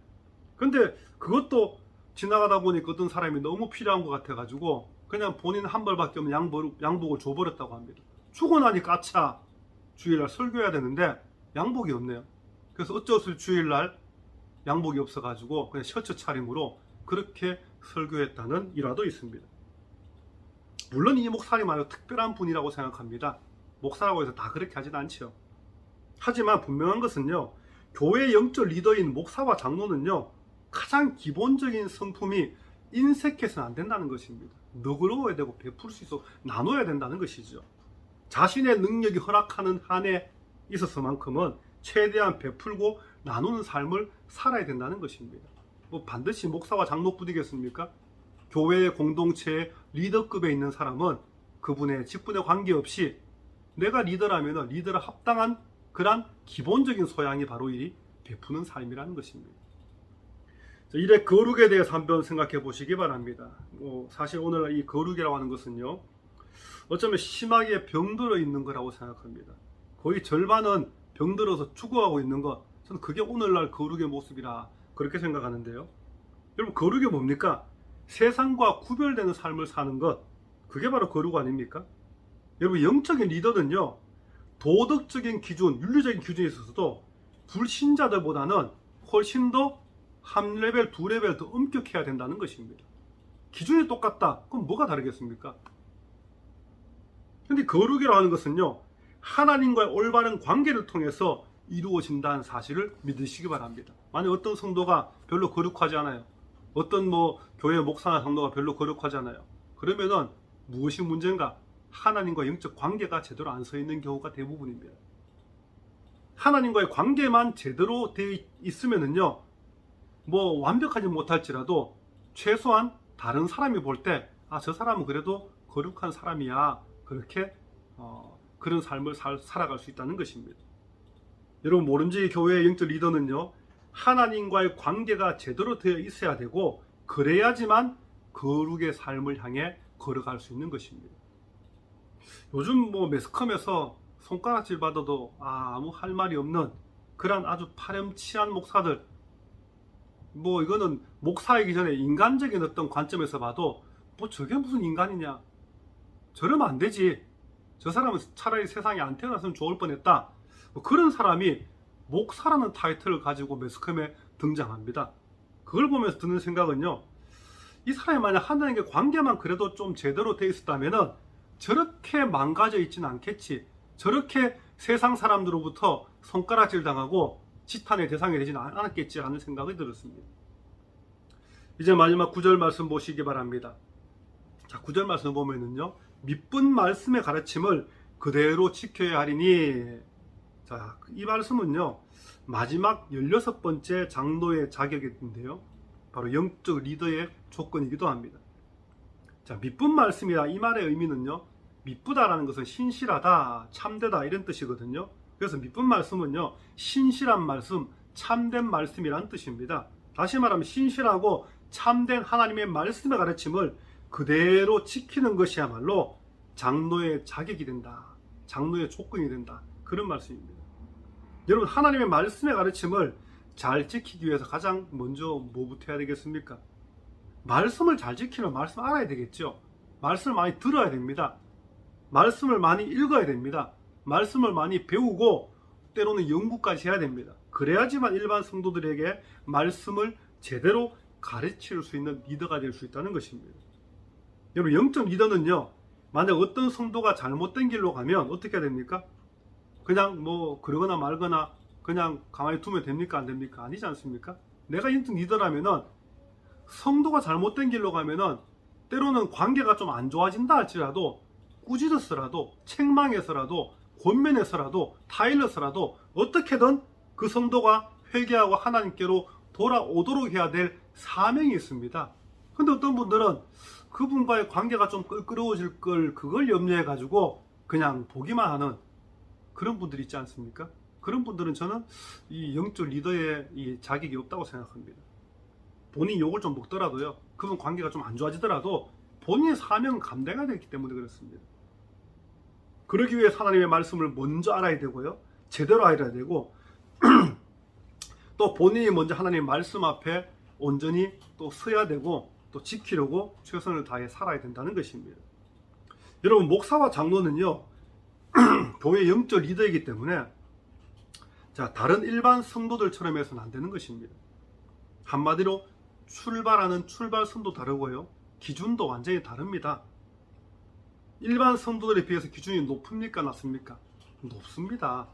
근데 그것도 지나가다 보니까 어떤 사람이 너무 필요한 것 같아가지고 그냥 본인 한 벌밖에 없는 양복을 줘버렸다고 합니다. 주고 나니 까차 주일날 설교해야 되는데 양복이 없네요. 그래서 어쩔 수 없이 주일날 양복이 없어가지고 그냥 셔츠 차림으로 그렇게 설교했다는 일화도 있습니다. 물론 이 목사님 아주 특별한 분이라고 생각합니다. 목사라고 해서 다 그렇게 하진 않죠. 하지만 분명한 것은요, 교회 영적 리더인 목사와 장로는요, 가장 기본적인 성품이 인색해서는 안 된다는 것입니다. 너그러워야 되고 베풀 수 있어 나눠야 된다는 것이죠. 자신의 능력이 허락하는 한에 있어서만큼은 최대한 베풀고 나누는 삶을 살아야 된다는 것입니다. 뭐 반드시 목사와 장로뿐이겠습니까? 교회의 공동체의 리더급에 있는 사람은 그분의 직분에 관계없이 내가 리더라면 리더를 합당한 그런 기본적인 소양이 바로 이 베푸는 삶이라는 것입니다. 이래 거룩에 대해서 한번 생각해 보시기 바랍니다. 사실 오늘 이 거룩이라고 하는 것은요, 어쩌면 심하게 병들어 있는 거라고 생각합니다. 거의 절반은 병들어서 죽어가고 있는 것, 저는 그게 오늘날 거룩의 모습이라 그렇게 생각하는데요. 여러분, 거룩이 뭡니까? 세상과 구별되는 삶을 사는 것, 그게 바로 거룩 아닙니까? 여러분, 영적인 리더는요, 도덕적인 기준, 윤리적인 기준에 있어서도 불신자들보다는 훨씬 더 한 레벨, 두 레벨 더 엄격해야 된다는 것입니다. 기준이 똑같다. 그럼 뭐가 다르겠습니까? 근데 거룩이라고 하는 것은요, 하나님과의 올바른 관계를 통해서 이루어진다는 사실을 믿으시기 바랍니다. 만약 어떤 성도가 별로 거룩하지 않아요. 어떤 교회 목사나 성도가 별로 거룩하지 않아요. 그러면은 무엇이 문제인가? 하나님과 영적 관계가 제대로 안 서 있는 경우가 대부분입니다. 하나님과의 관계만 제대로 되어 있으면은요, 완벽하지 못할지라도 최소한 다른 사람이 볼 때, 저 사람은 그래도 거룩한 사람이야. 그렇게 그런 삶을 살아갈 수 있다는 것입니다. 여러분, 모름지기 교회의 영적 리더는요, 하나님과의 관계가 제대로 되어 있어야 되고, 그래야지만 거룩의 삶을 향해 걸어갈 수 있는 것입니다. 요즘 매스컴에서 손가락질 받아도 아무 할 말이 없는 그런 아주 파렴치한 목사들, 이거는 목사이기 전에 인간적인 어떤 관점에서 봐도 저게 무슨 인간이냐, 저러면 안 되지, 저 사람은 차라리 세상에 안 태어났으면 좋을 뻔했다, 그런 사람이 목사라는 타이틀을 가지고 매스컴에 등장합니다. 그걸 보면서 드는 생각은요, 이 사람이 만약 하나님과 관계만 그래도 좀 제대로 돼 있었다면은 저렇게 망가져 있지는 않겠지, 저렇게 세상 사람들로부터 손가락질 당하고 지탄의 대상이 되지는 않았겠지 하는 생각이 들었습니다. 이제 마지막 9절 말씀 보시기 바랍니다. 자, 9절 말씀 보면은요, 밑분 말씀의 가르침을 그대로 지켜야 하리니. 자, 이 말씀은요, 마지막 16번째 장로의 자격인데요, 바로 영적 리더의 조건이기도 합니다. 자, 밑분 말씀이라 이 말의 의미는요, 밑부다라는 것은 신실하다, 참되다 이런 뜻이거든요. 그래서 밑분 말씀은요, 신실한 말씀, 참된 말씀이라는 뜻입니다. 다시 말하면 신실하고 참된 하나님의 말씀의 가르침을 그대로 지키는 것이야말로 장로의 자격이 된다, 장로의 조건이 된다, 그런 말씀입니다. 여러분, 하나님의 말씀의 가르침을 잘 지키기 위해서 가장 먼저 뭐부터 해야 되겠습니까? 말씀을 잘 지키는 말씀 알아야 되겠죠. 말씀을 많이 들어야 됩니다. 말씀을 많이 읽어야 됩니다. 말씀을 많이 배우고 때로는 연구까지 해야 됩니다. 그래야지만 일반 성도들에게 말씀을 제대로 가르칠 수 있는 리더가 될 수 있다는 것입니다. 여러분, 영적 리더는요, 만약 어떤 성도가 잘못된 길로 가면 어떻게 해야 됩니까? 그냥 그러거나 말거나 그냥 가만히 두면 됩니까? 안 됩니까? 아니지 않습니까? 내가 영적 리더라면은 성도가 잘못된 길로 가면은 때로는 관계가 좀 안 좋아진다 할지라도 꾸짖어서라도 책망해서라도 권면해서라도 타일러서라도 어떻게든 그 성도가 회개하고 하나님께로 돌아오도록 해야 될 사명이 있습니다. 근데 어떤 분들은 그분과의 관계가 좀 껄끄러워질 걸 그걸 염려해 가지고 그냥 보기만 하는 그런 분들이 있지 않습니까? 그런 분들은 저는 이 영적 리더의 이 자격이 없다고 생각합니다. 본인이 욕을 좀 먹더라도요, 그분 관계가 좀 안 좋아지더라도 본인의 사명은 감당해야 되기 때문에 그렇습니다. 그러기 위해 하나님의 말씀을 먼저 알아야 되고요, 제대로 알아야 되고 또 본인이 먼저 하나님의 말씀 앞에 온전히 또 서야 되고 또 지키려고 최선을 다해 살아야 된다는 것입니다. 여러분, 목사와 장로는요, 교회 영적 리더이기 때문에 다른 일반 성도들처럼 해서는 안 되는 것입니다. 한마디로 출발하는 출발선도 다르고요, 기준도 완전히 다릅니다. 일반 성도들에 비해서 기준이 높습니까? 낮습니까? 높습니다.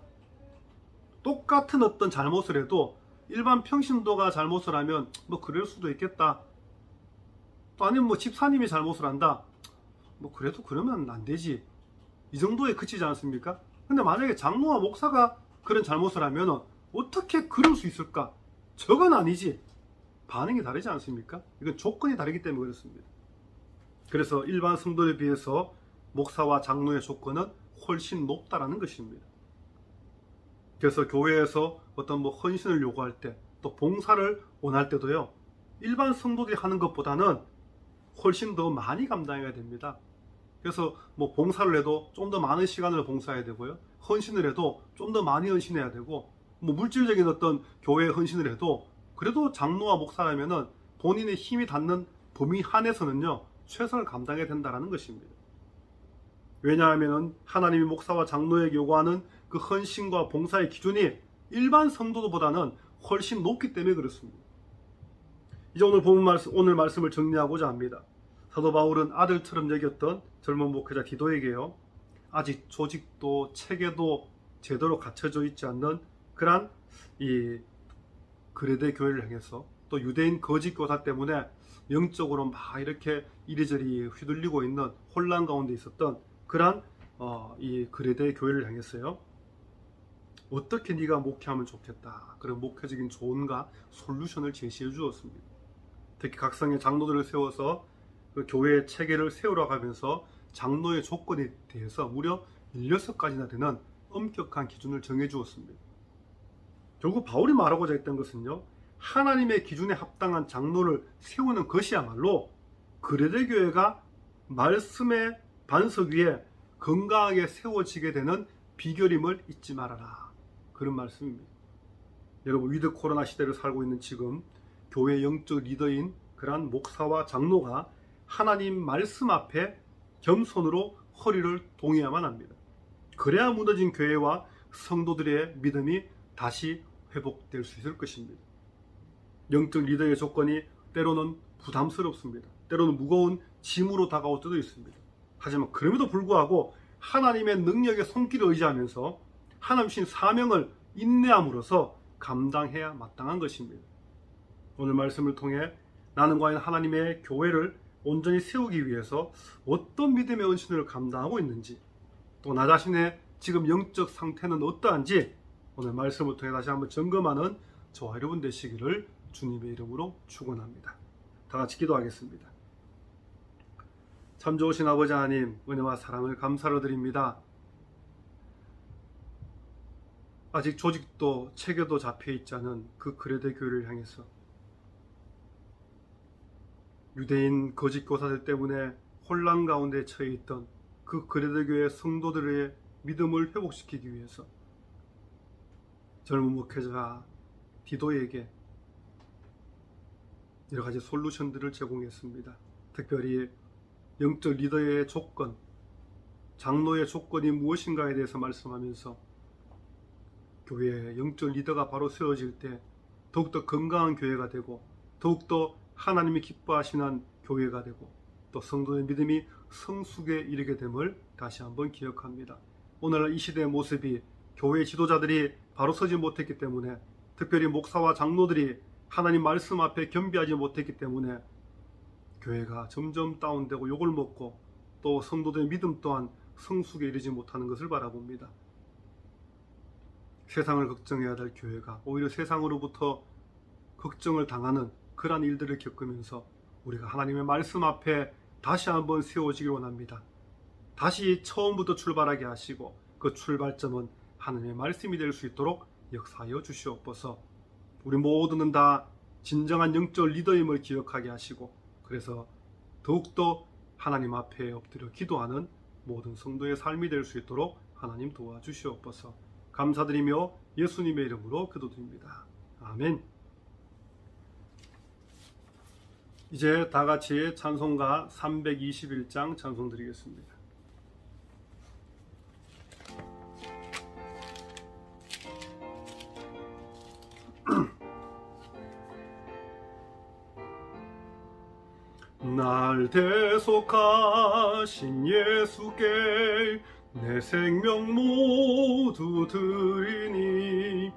똑같은 어떤 잘못을 해도 일반 평신도가 잘못을 하면 그럴 수도 있겠다, 또 아니면 뭐 집사님이 잘못을 한다. 뭐 그래도 그러면 안 되지. 이 정도에 그치지 않습니까? 근데 만약에 장로와 목사가 그런 잘못을 하면 어떻게 그럴 수 있을까? 저건 아니지. 반응이 다르지 않습니까? 이건 조건이 다르기 때문에 그렇습니다. 그래서 일반 성도에 비해서 목사와 장로의 조건은 훨씬 높다라는 것입니다. 그래서 교회에서 어떤 뭐 헌신을 요구할 때, 또 봉사를 원할 때도요, 일반 성도들이 하는 것보다는 훨씬 더 많이 감당해야 됩니다. 그래서 뭐 봉사를 해도 좀 더 많은 시간을 봉사해야 되고요, 헌신을 해도 좀 더 많이 헌신해야 되고, 뭐 물질적인 어떤 교회 헌신을 해도 그래도 장로와 목사라면은 본인의 힘이 닿는 범위 한에서는요, 최선을 감당해야 된다는 것입니다. 왜냐하면 하나님이 목사와 장로에게 요구하는 그 헌신과 봉사의 기준이 일반 성도들보다는 훨씬 높기 때문에 그렇습니다. 이제 오늘 말씀을 정리하고자 합니다. 사도 바울은 아들처럼 여겼던 젊은 목회자 디도에게요, 아직 조직도 체계도 제대로 갖춰져 있지 않는 그러한 이 그레데 교회를 향해서, 또 유대인 거짓 교사 때문에 영적으로 막 이렇게 이리저리 휘둘리고 있는 혼란 가운데 있었던 그러한 이 그레데 교회를 향해서요, 어떻게 네가 목회하면 좋겠다, 그런 목회적인 조언과 솔루션을 제시해 주었습니다. 특히 각성의 장로들을 세워서 그 교회의 체계를 세우라고 하면서 장로의 조건에 대해서 무려 16가지나 되는 엄격한 기준을 정해 주었습니다. 결국 바울이 말하고자 했던 것은요, 하나님의 기준에 합당한 장로를 세우는 것이야말로 그레데 교회가 말씀의 반석 위에 건강하게 세워지게 되는 비결임을 잊지 말아라, 그런 말씀입니다. 여러분, 위드 코로나 시대를 살고 있는 지금 교회 영적 리더인 그러한 목사와 장로가 하나님 말씀 앞에 겸손으로 허리를 동여야만 합니다. 그래야 무너진 교회와 성도들의 믿음이 다시 회복될 수 있을 것입니다. 영적 리더의 조건이 때로는 부담스럽습니다. 때로는 무거운 짐으로 다가올 때도 있습니다. 하지만 그럼에도 불구하고 하나님의 능력의 손길을 의지하면서 하나님 주신 사명을 인내함으로써 감당해야 마땅한 것입니다. 오늘 말씀을 통해 나는 과연 하나님의 교회를 온전히 세우기 위해서 어떤 믿음의 헌신을 감당하고 있는지, 또 나 자신의 지금 영적 상태는 어떠한지 오늘 말씀을 통해 다시 한번 점검하는 저와 여러분 되시기를 주님의 이름으로 축원합니다. 다 같이 기도하겠습니다. 참 좋으신 아버지 하나님, 은혜와 사랑을 감사로 드립니다. 아직 조직도 체계도 잡혀있지 않은 그 그레데 교회를 향해서 유대인 거짓 교사들 때문에 혼란 가운데 처해 있던 그 그레데 교회 성도들의 믿음을 회복시키기 위해서 젊은 목회자 디도에게 여러 가지 솔루션들을 제공했습니다. 특별히 영적 리더의 조건, 장로의 조건이 무엇인가에 대해서 말씀하면서 교회의 영적 리더가 바로 세워질 때 더욱더 건강한 교회가 되고, 더욱더 하나님이 기뻐하시는 교회가 되고, 또 성도의 믿음이 성숙에 이르게 됨을 다시 한번 기억합니다. 오늘날 이 시대의 모습이 교회 지도자들이 바로 서지 못했기 때문에, 특별히 목사와 장로들이 하나님 말씀 앞에 겸비하지 못했기 때문에 교회가 점점 다운되고 욕을 먹고, 또 성도들의 믿음 또한 성숙에 이르지 못하는 것을 바라봅니다. 세상을 걱정해야 될 교회가 오히려 세상으로부터 걱정을 당하는 그러한 일들을 겪으면서 우리가 하나님의 말씀 앞에 다시 한번 세워지길 원합니다. 다시 처음부터 출발하게 하시고, 그 출발점은 하나님의 말씀이 될 수 있도록 역사하여 주시옵소서. 우리 모두는 다 진정한 영적 리더임을 기억하게 하시고, 그래서 더욱더 하나님 앞에 엎드려 기도하는 모든 성도의 삶이 될 수 있도록 하나님 도와주시옵소서. 감사드리며 예수님의 이름으로 기도드립니다. 아멘. 이제 다 같이 찬송가 321장 찬송 드리겠습니다. 날 대속하신 예수께 내 생명 모두 드리니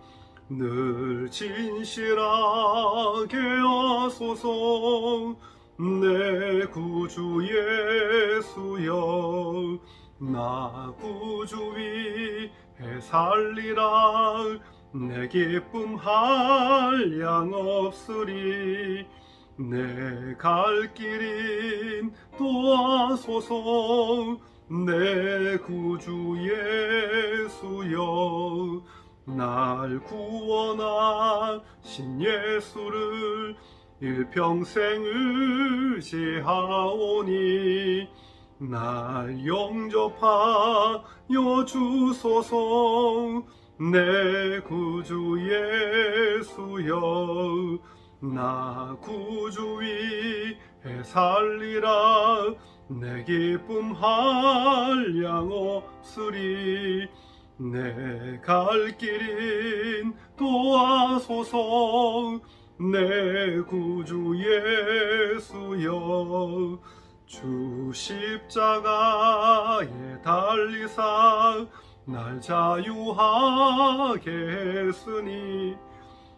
늘 진실하게 하소서. 내 구주 예수여 나 구주 위에 살리라 내 기쁨 한량 없으리 내 갈 길인 도와소서 내 구주 예수여 날 구원하신 예수를 일평생 의지하오니 날 영접하여 주소서 내 구주 예수여 나 구주 위에 살리라 내 기쁨 한량 없으리 내 갈 길인 도와소서 내 구주 예수여 주 십자가에 달리사 날 자유하게 했으니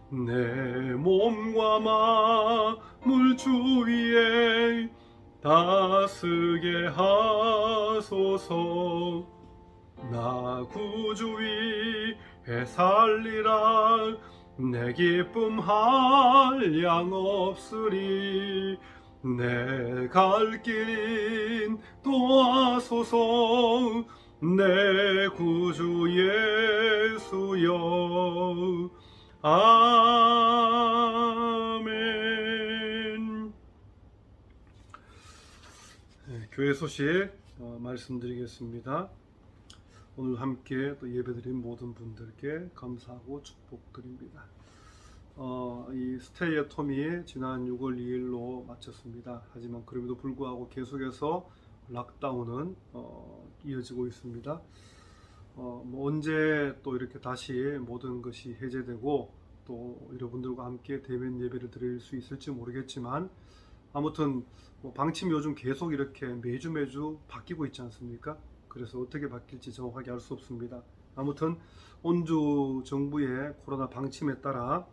내 몸과 마음을 주 위에 다스게 하소서 나 구주 위에 살리라 내 기쁨 한량 없으리 내 갈 길인 도와소서 내 구주 예수여 아멘. 교회 소식 말씀드리겠습니다. 오늘 함께 또 예배드린 모든 분들께 감사하고 축복드립니다. 이 스테이 앳 홈이 지난 6월 2일로 마쳤습니다. 하지만 그럼에도 불구하고 계속해서 락다운은 이어지고 있습니다. 언제 또 이렇게 다시 모든 것이 해제되고 또 여러분들과 함께 대면 예배를 드릴 수 있을지 모르겠지만 아무튼 방침이 요즘 계속 이렇게 매주 바뀌고 있지 않습니까? 그래서 어떻게 바뀔지 정확하게 알 수 없습니다. 아무튼 온주 정부의 코로나 방침에 따라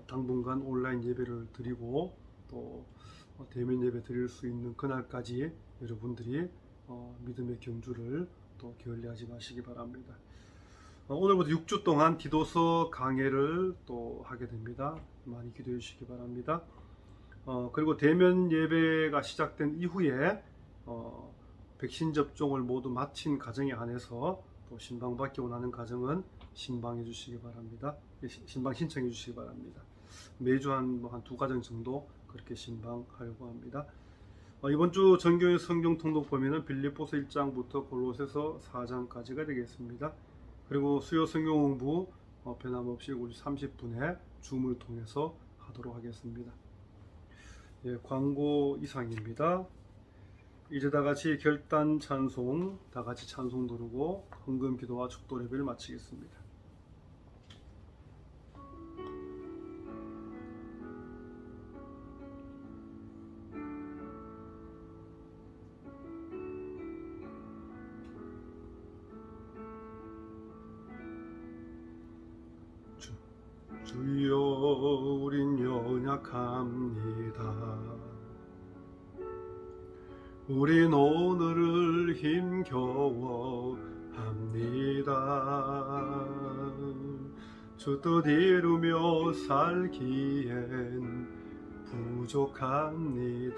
당분간 온라인 예배를 드리고 또 대면 예배 드릴 수 있는 그날까지 여러분들이 믿음의 경주를 또 게을리하지 마시기 바랍니다. 오늘부터 6주 동안 기도서 강해를 또 하게 됩니다. 많이 기도해 주시기 바랍니다. 그리고 대면 예배가 시작된 이후에 백신 접종을 모두 마친 가정에 한해서 또 신방받기 원하는 가정은 신방해 주시기 바랍니다. 신방 신청해 주시기 바랍니다. 매주 한 두 가정 정도 그렇게 신방하려고 합니다. 이번 주 전교인 성경 통독 범위는 빌립보서 1장부터 골로새서 4장까지가 되겠습니다. 그리고 수요 성경 공부 변함없이 우리 30분에 줌을 통해서 하도록 하겠습니다. 광고 이상입니다. 이제 다같이 결단 찬송, 다같이 찬송 부르고 헌금 기도와 축도 예배를 마치겠습니다. 주여 우린 연약합니다. 우린 오늘을 힘겨워 합니다. 주 뜻 이루며 살기엔 부족합니다.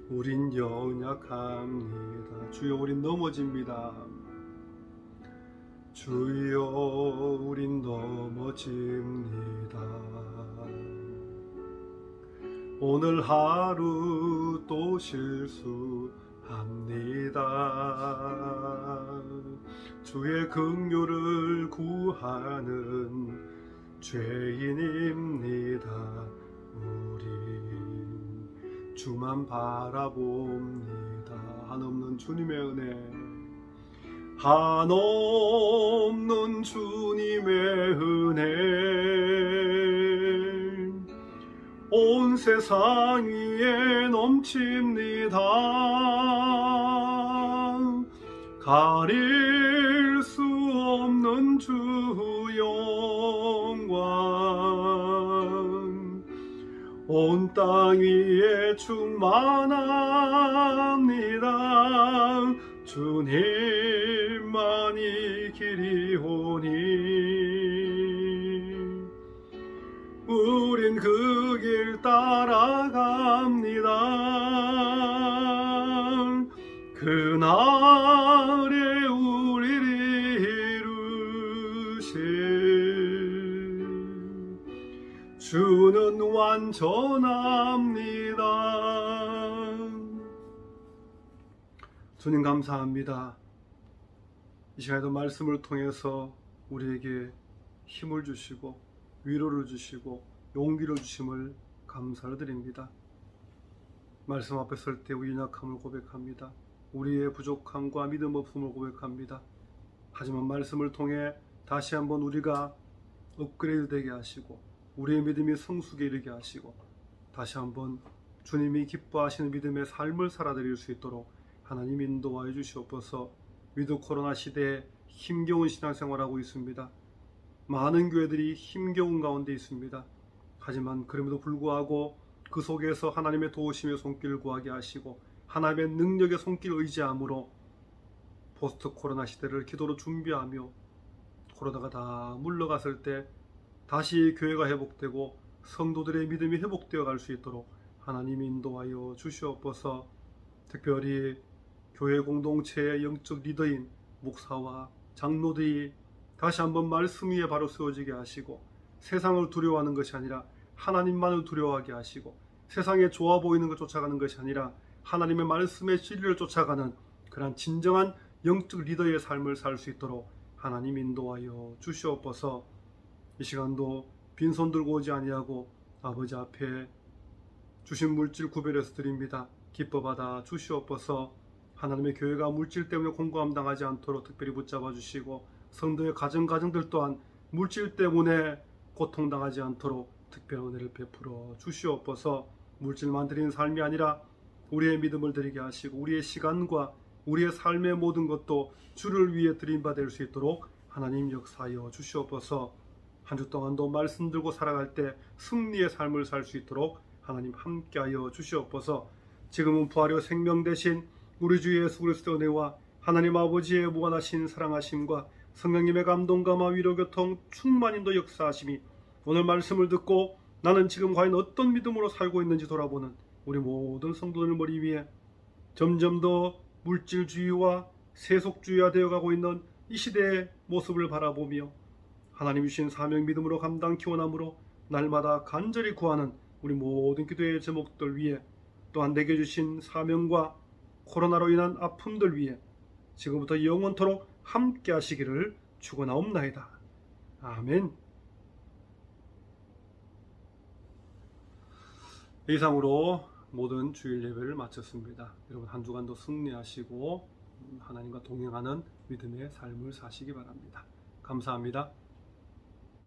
우린 연약합니다. 주여 우린 넘어집니다. 주여 우린 넘어집니다. 오늘 하루 또 실수합니다. 주의 긍휼을 구하는 죄인입니다. 우린 주만 바라봅니다. 한없는 주님의 은혜, 한없는 주님의 은혜 온 세상 위에 넘칩니다. 가릴 수 없는 주 영광 온 땅 위에 충만합니다. 주님만이 길이오니 우린 그 길 따라갑니다. 그날에 우리를 이루신 주는 완전합니다. 주님 감사합니다. 이 시간에도 말씀을 통해서 우리에게 힘을 주시고 위로를 주시고 용기를 주심을 감사를 드립니다. 말씀 앞에 설 때 우리 연약함을 고백합니다. 우리의 부족함과 믿음 없음을 고백합니다. 하지만 말씀을 통해 다시 한번 우리가 업그레이드 되게 하시고 우리의 믿음이 성숙에 이르게 하시고 다시 한번 주님이 기뻐하시는 믿음의 삶을 살아드릴 수 있도록 하나님 인도하여 주시옵소서. 위드 코로나 시대에 힘겨운 신앙생활하고 있습니다. 많은 교회들이 힘겨운 가운데 있습니다. 하지만 그럼에도 불구하고 그 속에서 하나님의 도우심의 손길을 구하게 하시고 하나님의 능력의 손길을 의지함으로 포스트 코로나 시대를 기도로 준비하며 코로나가 다 물러갔을 때 다시 교회가 회복되고 성도들의 믿음이 회복되어 갈 수 있도록 하나님 인도하여 주시옵소서. 특별히 교회 공동체의 영적 리더인 목사와 장로들이 다시 한번 말씀 위에 바로 세워지게 하시고 세상을 두려워하는 것이 아니라 하나님만을 두려워하게 하시고 세상에 좋아 보이는 것 쫓아가는 것이 아니라 하나님의 말씀의 진리를 쫓아가는 그런 진정한 영적 리더의 삶을 살 수 있도록 하나님 인도하여 주시옵소서. 이 시간도 빈손 들고 오지 아니하고 아버지 앞에 주신 물질 구별해서 드립니다. 기뻐 받아 주시옵소서. 하나님의 교회가 물질 때문에 공고함 당하지 않도록 특별히 붙잡아 주시고 성도의 가정들 또한 물질 때문에 고통당하지 않도록 특별한 은혜를 베풀어 주시옵소서. 물질만 드리는 삶이 아니라 우리의 믿음을 드리게 하시고 우리의 시간과 우리의 삶의 모든 것도 주를 위해 드린 바 될 수 있도록 하나님 역사하여 주시옵소서. 한 주 동안도 말씀 들고 살아갈 때 승리의 삶을 살 수 있도록 하나님 함께하여 주시옵소서. 지금은 부활의 생명 대신 우리 주 예수 그리스도의 은혜와 하나님 아버지의 무한하신 사랑하심과 성령님의 감동감화 위로교통 충만인도 역사하심이 오늘 말씀을 듣고 나는 지금 과연 어떤 믿음으로 살고 있는지 돌아보는 우리 모든 성도들 머리 위에 점점 더 물질주의와 세속주의화 되어가고 있는 이 시대의 모습을 바라보며 하나님 주신 사명 믿음으로 감당케 원함으로 날마다 간절히 구하는 우리 모든 기도의 제목들 위에 또한 내게 주신 사명과 코로나로 인한 아픔들 위에 지금부터 영원토록 함께 하시기를 축원하옵나이다. 아멘. 이상으로 모든 주일 예배를 마쳤습니다. 여러분 한 주간도 승리하시고 하나님과 동행하는 믿음의 삶을 사시기 바랍니다. 감사합니다.